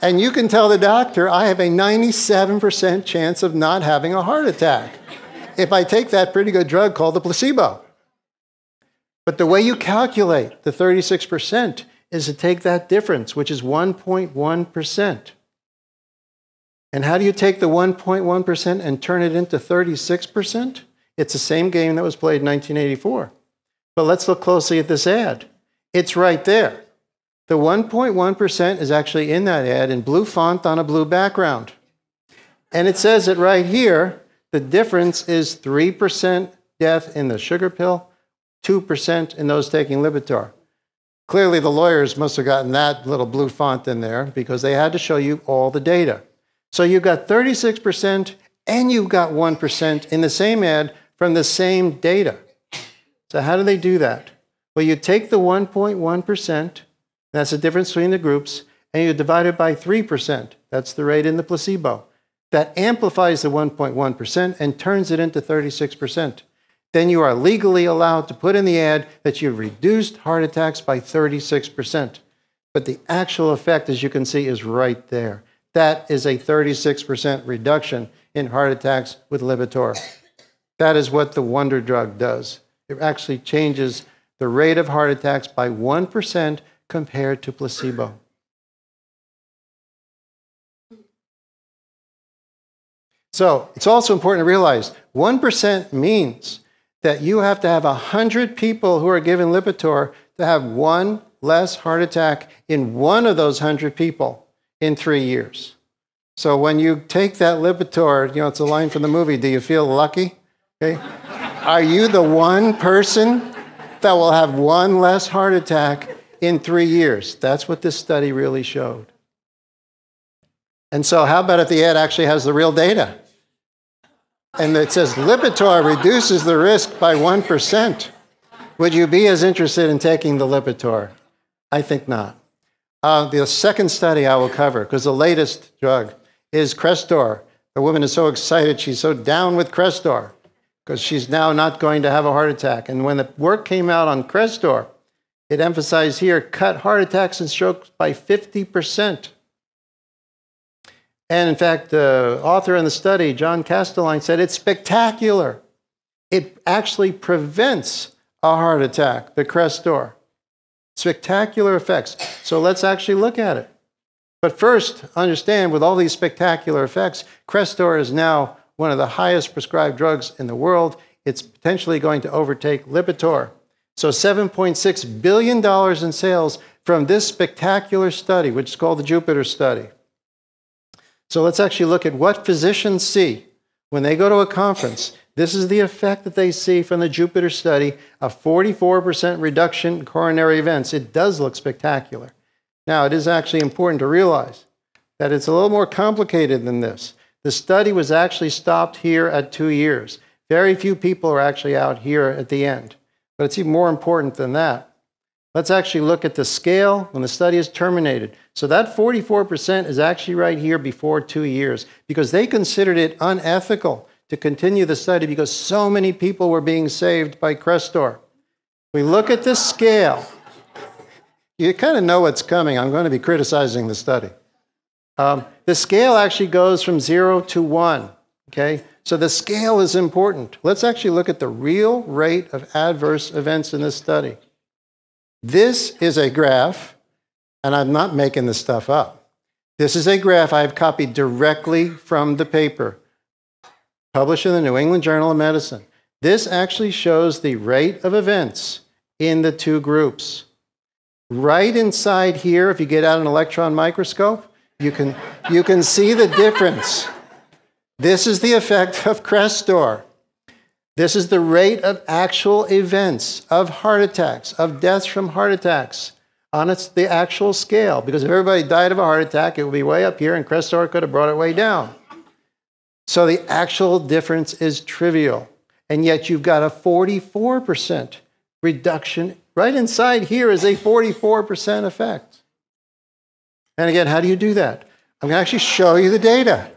And you can tell the doctor, I have a 97% chance of not having a heart attack if I take that pretty good drug called the placebo. But the way you calculate the 36% is to take that difference, which is 1.1%. And how do you take the 1.1% and turn it into 36%? It's the same game that was played in 1984. But let's look closely at this ad. It's right there. The 1.1% is actually in that ad in blue font on a blue background. And it says it right here. The difference is 3% death in the sugar pill, 2% in those taking Lipitor. Clearly, the lawyers must have gotten that little blue font in there because they had to show you all the data. So you've got 36% and you've got 1% in the same ad from the same data. So how do they do that? Well, you take the 1.1%, that's the difference between the groups, and you divide it by 3%. That's the rate in the placebo. That amplifies the 1.1% and turns it into 36%. Then you are legally allowed to put in the ad that you've reduced heart attacks by 36%. But the actual effect, as you can see, is right there. That is a 36% reduction in heart attacks with Lipitor. That is what the wonder drug does. It actually changes the rate of heart attacks by 1% compared to placebo. So it's also important to realize 1% means that you have to have 100 people who are given Lipitor to have one less heart attack in one of those 100 people in 3 years. So when you take that Lipitor, you know, it's a line from the movie, do you feel lucky? Okay. Are you the one person that will have one less heart attack in 3 years? That's what this study really showed. And so how about if the ad actually has the real data? And it says Lipitor reduces the risk by 1%. Would you be as interested in taking the Lipitor? I think not. The second study I will cover, because the latest drug is Crestor. The woman is so excited, she's so down with Crestor, because she's now not going to have a heart attack. And when the work came out on Crestor, it emphasized here, cut heart attacks and strokes by 50%. And in fact, the author in the study, John Castelline, said it's spectacular. It actually prevents a heart attack, the Crestor. Spectacular effects. So let's actually look at it. But first, understand, with all these spectacular effects, Crestor is now one of the highest prescribed drugs in the world. It's potentially going to overtake Lipitor. So $7.6 billion in sales from this spectacular study, which is called the Jupiter study. So let's actually look at what physicians see when they go to a conference. This is the effect that they see from the Jupiter study, a 44% reduction in coronary events. It does look spectacular. Now, it is actually important to realize that it's a little more complicated than this. The study was actually stopped here at 2 years. Very few people are actually out here at the end. But it's even more important than that. Let's actually look at the scale when the study is terminated. So that 44% is actually right here before 2 years because they considered it unethical to continue the study because so many people were being saved by Crestor. We look at the scale. You kind of know what's coming. I'm going to be criticizing the study. The scale actually goes from 0 to 1. Okay? So the scale is important. Let's actually look at the real rate of adverse events in this study. This is a graph, and I'm not making this stuff up. This is a graph I've copied directly from the paper published in the New England Journal of Medicine. This actually shows the rate of events in the two groups. Right inside here, if you get out an electron microscope, you can see the difference. This is the effect of Crestor. This is the rate of actual events, of heart attacks, of deaths from heart attacks on the actual scale. Because if everybody died of a heart attack, it would be way up here, and Crestor could have brought it way down. So the actual difference is trivial. And yet you've got a 44% reduction. Right inside here is a 44% effect. And again, how do you do that? I'm going to actually show you the data.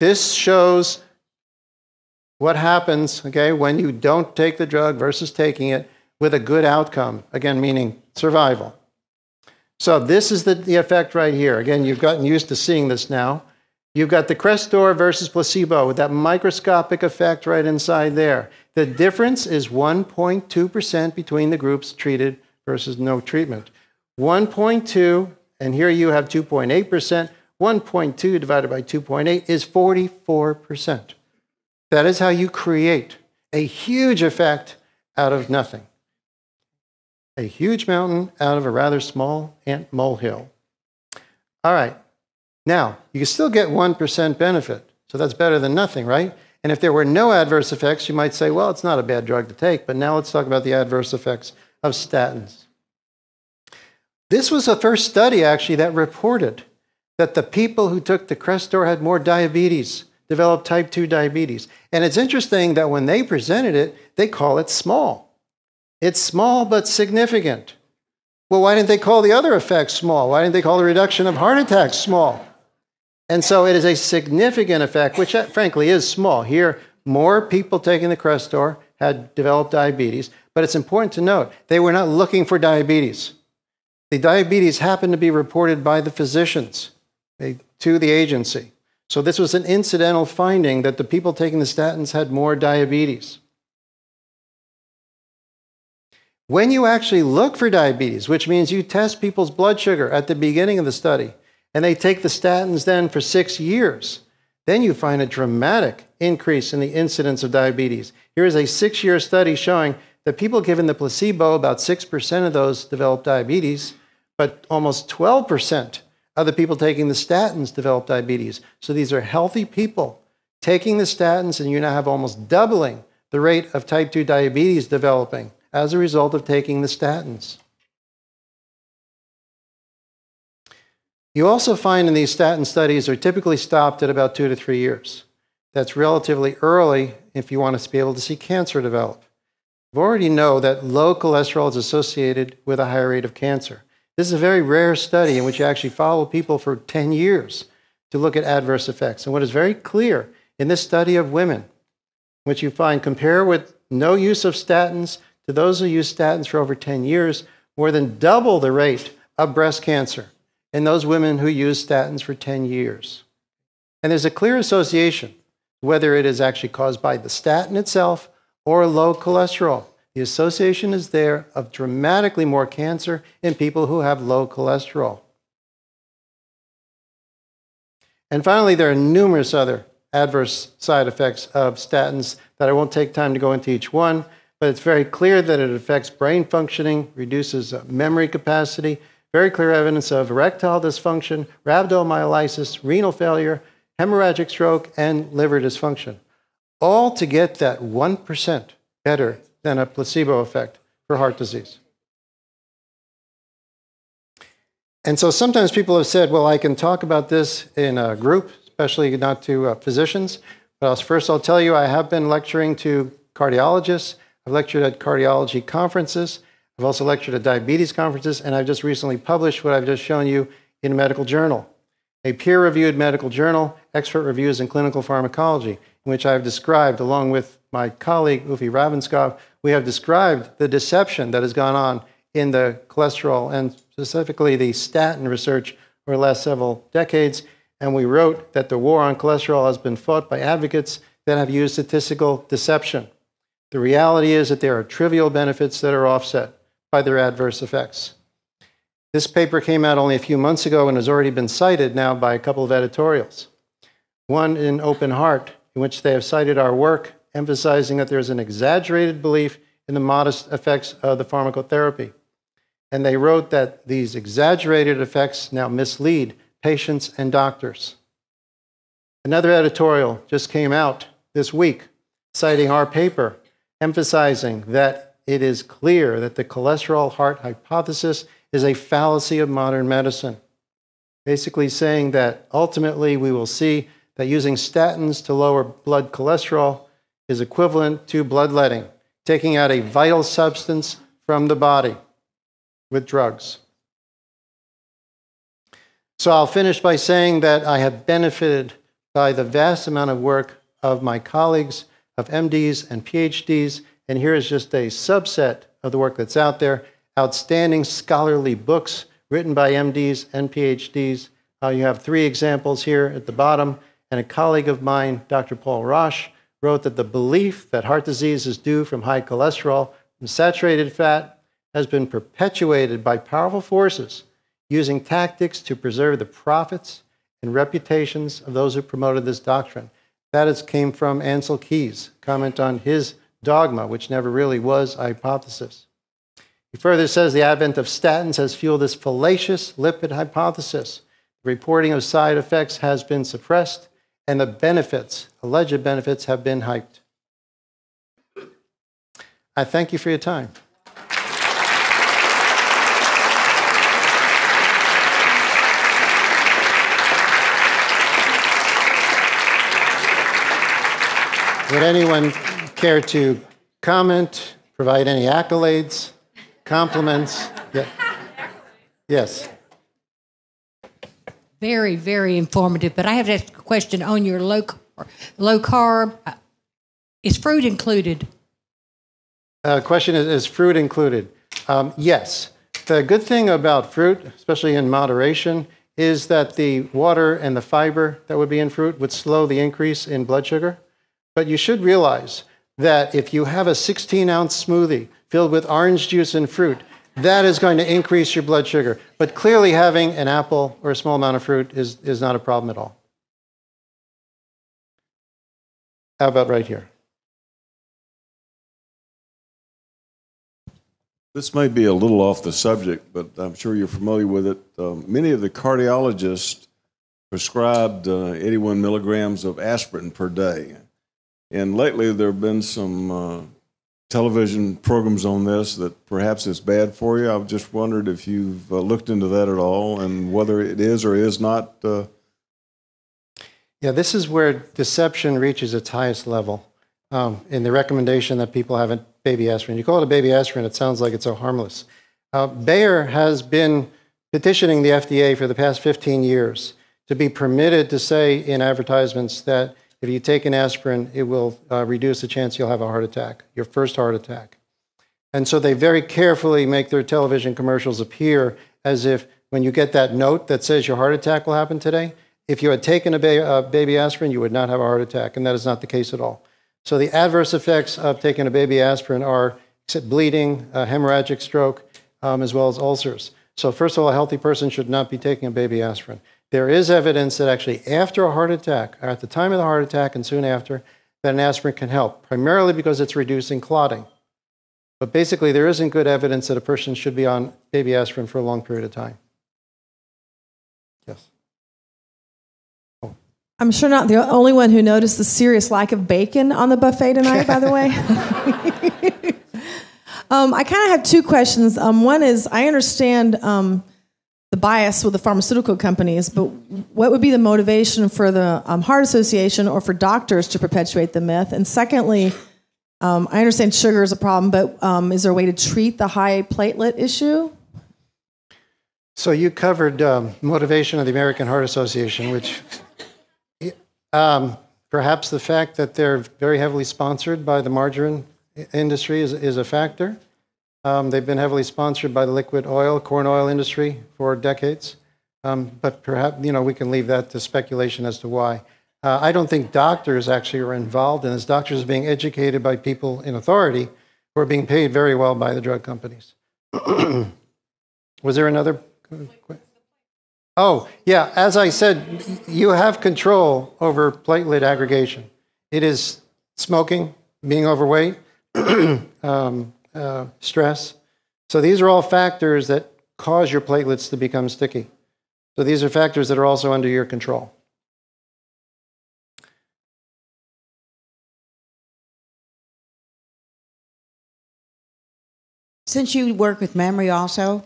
This shows what happens, okay, when you don't take the drug versus taking it with a good outcome. Again, meaning survival. So this is the effect right here. Again, you've gotten used to seeing this now. You've got the Crestor versus placebo with that microscopic effect right inside there. The difference is 1.2% between the groups treated versus no treatment. 1.2, and here you have 2.8%. 1.2 divided by 2.8 is 44%. That is how you create a huge effect out of nothing. A huge mountain out of a rather small ant molehill. All right. Now, you can still get 1% benefit, so that's better than nothing, right? And if there were no adverse effects, you might say, well, it's not a bad drug to take, but now let's talk about the adverse effects of statins. This was the first study, actually, that reported that the people who took the Crestor had more diabetes, developed type 2 diabetes. And it's interesting that when they presented it, they call it small. It's small but significant. Well, why didn't they call the other effects small? Why didn't they call the reduction of heart attacks small? And so it is a significant effect, which frankly is small. Here, more people taking the Crestor had developed diabetes, but it's important to note, they were not looking for diabetes. The diabetes happened to be reported by the physicians to the agency. So this was an incidental finding that the people taking the statins had more diabetes. When you actually look for diabetes, which means you test people's blood sugar at the beginning of the study, and they take the statins then for 6 years, then you find a dramatic increase in the incidence of diabetes. Here is a 6-year study showing that people given the placebo, about 6% of those developed diabetes, but almost 12% of the people taking the statins developed diabetes. So these are healthy people taking the statins, and you now have almost doubling the rate of type 2 diabetes developing as a result of taking the statins. You also find in these statin studies are typically stopped at about 2 to 3 years. That's relatively early if you want to be able to see cancer develop. We already know that low cholesterol is associated with a higher rate of cancer. This is a very rare study in which you actually follow people for 10 years to look at adverse effects. And what is very clear in this study of women, which you find compare with no use of statins to those who use statins for over 10 years, more than double the rate of breast cancer in those women who use statins for 10 years. And there's a clear association, whether it is actually caused by the statin itself or low cholesterol. The association is there of dramatically more cancer in people who have low cholesterol. And finally, there are numerous other adverse side effects of statins that I won't take time to go into each one, but it's very clear that it affects brain functioning, reduces memory capacity, very clear evidence of erectile dysfunction, rhabdomyolysis, renal failure, hemorrhagic stroke, and liver dysfunction. All to get that 1% better than a placebo effect for heart disease. And so sometimes people have said, well, I can talk about this in a group, especially not to physicians. But first I'll tell you, I have been lecturing to cardiologists. I've lectured at cardiology conferences. I've also lectured at diabetes conferences, and I've just recently published what I've just shown you in a medical journal, a peer-reviewed medical journal, Expert Reviews in Clinical Pharmacology, in which I've described, along with my colleague, Ufi Ravenskov, we have described the deception that has gone on in the cholesterol and specifically the statin research over the last several decades. And we wrote that the war on cholesterol has been fought by advocates that have used statistical deception. The reality is that there are trivial benefits that are offset by their adverse effects. This paper came out only a few months ago and has already been cited now by a couple of editorials. One in Open Heart, in which they have cited our work emphasizing that there's an exaggerated belief in the modest effects of the pharmacotherapy. And they wrote that these exaggerated effects now mislead patients and doctors. Another editorial just came out this week citing our paper, emphasizing that it is clear that the cholesterol heart hypothesis is a fallacy of modern medicine. Basically saying that ultimately we will see that using statins to lower blood cholesterol is equivalent to bloodletting, taking out a vital substance from the body with drugs. So I'll finish by saying that I have benefited by the vast amount of work of my colleagues, of MDs and PhDs, and here is just a subset of the work that's out there. Outstanding scholarly books written by MDs and PhDs. You have 3 examples here at the bottom, and a colleague of mine, Dr. Paul Roche, wrote that the belief that heart disease is due from high cholesterol from saturated fat has been perpetuated by powerful forces using tactics to preserve the profits and reputations of those who promoted this doctrine. That came from Ansel Keys' comment on his dogma, which never really was a hypothesis. He further says the advent of statins has fueled this fallacious lipid hypothesis. The reporting of side effects has been suppressed, and the benefits, alleged benefits, have been hyped. I thank you for your time. Would anyone care to comment, provide any accolades, compliments? Yeah. Yes. Very, very informative. But I have a question on your low carb. Is fruit included? Question is fruit included? Yes. The good thing about fruit, especially in moderation, is that the water and the fiber that would be in fruit would slow the increase in blood sugar. But you should realize that if you have a 16-ounce smoothie filled with orange juice and fruit, that is going to increase your blood sugar. But clearly having an apple or a small amount of fruit is not a problem at all. How about right here? This may be a little off the subject, but I'm sure you're familiar with it. Many of the cardiologists prescribed 81 milligrams of aspirin per day. And lately there have been some television programs on this that perhaps it's bad for you. I've just wondered if you've looked into that at all and whether it is or is not. Yeah, this is where deception reaches its highest level in the recommendation that people have baby aspirin. You call it a baby aspirin, it sounds like it's so harmless. Bayer has been petitioning the FDA for the past 15 years to be permitted to say in advertisements that if you take an aspirin, it will reduce the chance you'll have a heart attack, your first heart attack. And so they very carefully make their television commercials appear as if when you get that note that says your heart attack will happen today, if you had taken a baby aspirin, you would not have a heart attack, and that is not the case at all. So the adverse effects of taking a baby aspirin are bleeding, hemorrhagic stroke, as well as ulcers. So first of all, a healthy person should not be taking a baby aspirin. There is evidence that actually after a heart attack, or at the time of the heart attack and soon after, that an aspirin can help, primarily because it's reducing clotting. But basically, there isn't good evidence that a person should be on baby aspirin for a long period of time. Yes. Oh. I'm sure not the only one who noticed the serious lack of bacon on the buffet tonight, by the way. I kind of have 2 questions. One is, I understand the bias with the pharmaceutical companies, but what would be the motivation for the Heart Association or for doctors to perpetuate the myth? And secondly, I understand sugar is a problem, but is there a way to treat the high platelet issue? So you covered motivation of the American Heart Association, which perhaps the fact that they're very heavily sponsored by the margarine industry is a factor. They've been heavily sponsored by the liquid oil, corn oil industry for decades. But perhaps, we can leave that to speculation as to why. I don't think doctors actually are involved in this. Doctors are being educated by people in authority who are being paid very well by the drug companies. Was there another? Oh, yeah. As I said, you have control over platelet aggregation. It is smoking, being overweight, stress. So these are all factors that cause your platelets to become sticky. So these are factors that are also under your control. Since you work with memory also,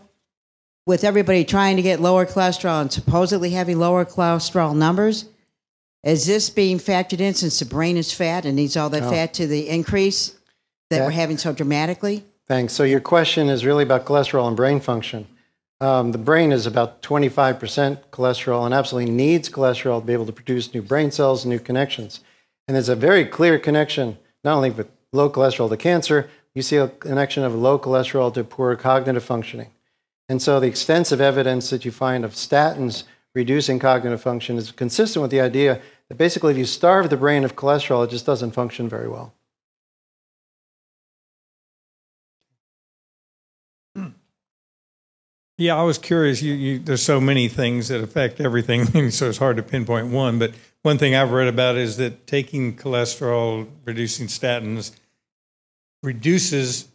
with everybody trying to get lower cholesterol and supposedly having lower cholesterol numbers, is this being factored in since the brain is fat and needs all that fat to the increase that we're having so dramatically? Thanks. So your question is really about cholesterol and brain function. The brain is about 25% cholesterol and absolutely needs cholesterol to be able to produce new brain cells and new connections. And there's a very clear connection, not only with low cholesterol to cancer, you see a connection of low cholesterol to poor cognitive functioning. And so the extensive evidence that you find of statins reducing cognitive function is consistent with the idea that basically if you starve the brain of cholesterol, it just doesn't function very well. Yeah, I was curious. There's so many things that affect everything, so it's hard to pinpoint one. But one thing I've read about is that taking cholesterol, reducing statins, reduces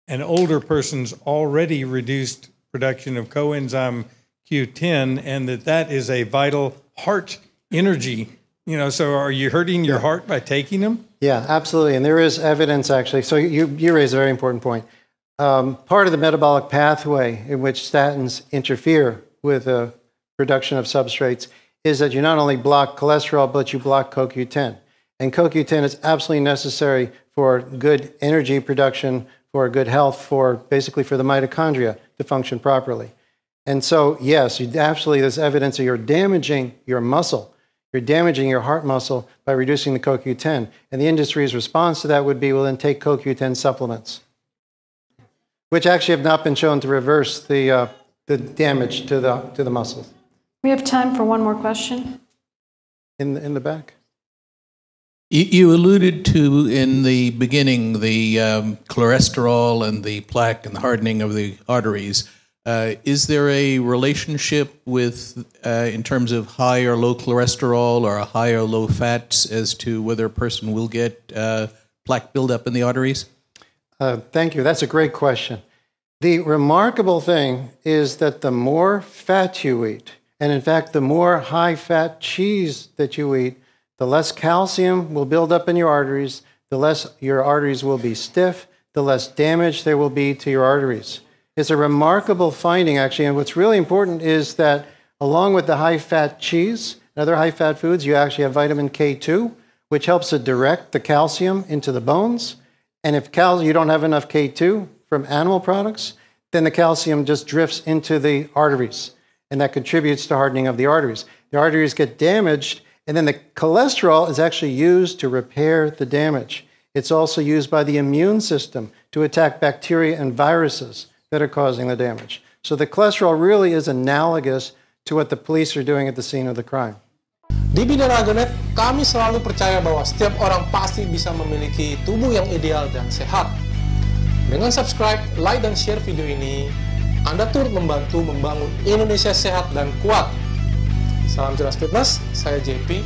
an older person's already reduced production of coenzyme Q10, and that is a vital heart energy. You know, so are you hurting your heart by taking them? Yeah, absolutely. And there is evidence actually. So you raise a very important point. Part of the metabolic pathway in which statins interfere with the production of substrates is that you not only block cholesterol, but you block CoQ10. And CoQ10 is absolutely necessary for good energy production, for good health, basically for the mitochondria to function properly. And so, yes, absolutely, there's evidence that you're damaging your muscle. You're damaging your heart muscle by reducing the CoQ10. And the industry's response to that would be, well, then take CoQ10 supplements, which actually have not been shown to reverse the damage to the muscles. We have time for one more question. In the back. You alluded to in the beginning the cholesterol and the plaque and the hardening of the arteries. Is there a relationship with, in terms of high or low cholesterol or a high or low fats as to whether a person will get plaque buildup in the arteries? Thank you. That's a great question. The remarkable thing is that the more fat you eat, and in fact, the more high-fat cheese that you eat, the less calcium will build up in your arteries, the less your arteries will be stiff, the less damage there will be to your arteries. It's a remarkable finding, actually, and what's really important is that along with the high-fat cheese and other high-fat foods, you actually have vitamin K2, which helps to direct the calcium into the bones. And if you don't have enough K2 from animal products, then the calcium just drifts into the arteries, and that contributes to hardening of the arteries. The arteries get damaged, and then the cholesterol is actually used to repair the damage. It's also used by the immune system to attack bacteria and viruses that are causing the damage. So the cholesterol really is analogous to what the police are doing at the scene of the crime. Di BINARAGA.NET, kami selalu percaya bahwa setiap orang pasti bisa memiliki tubuh yang ideal dan sehat. Dengan subscribe, like, dan share video ini, Anda turut membantu membangun Indonesia sehat dan kuat. Salam jelas fitness, saya JP.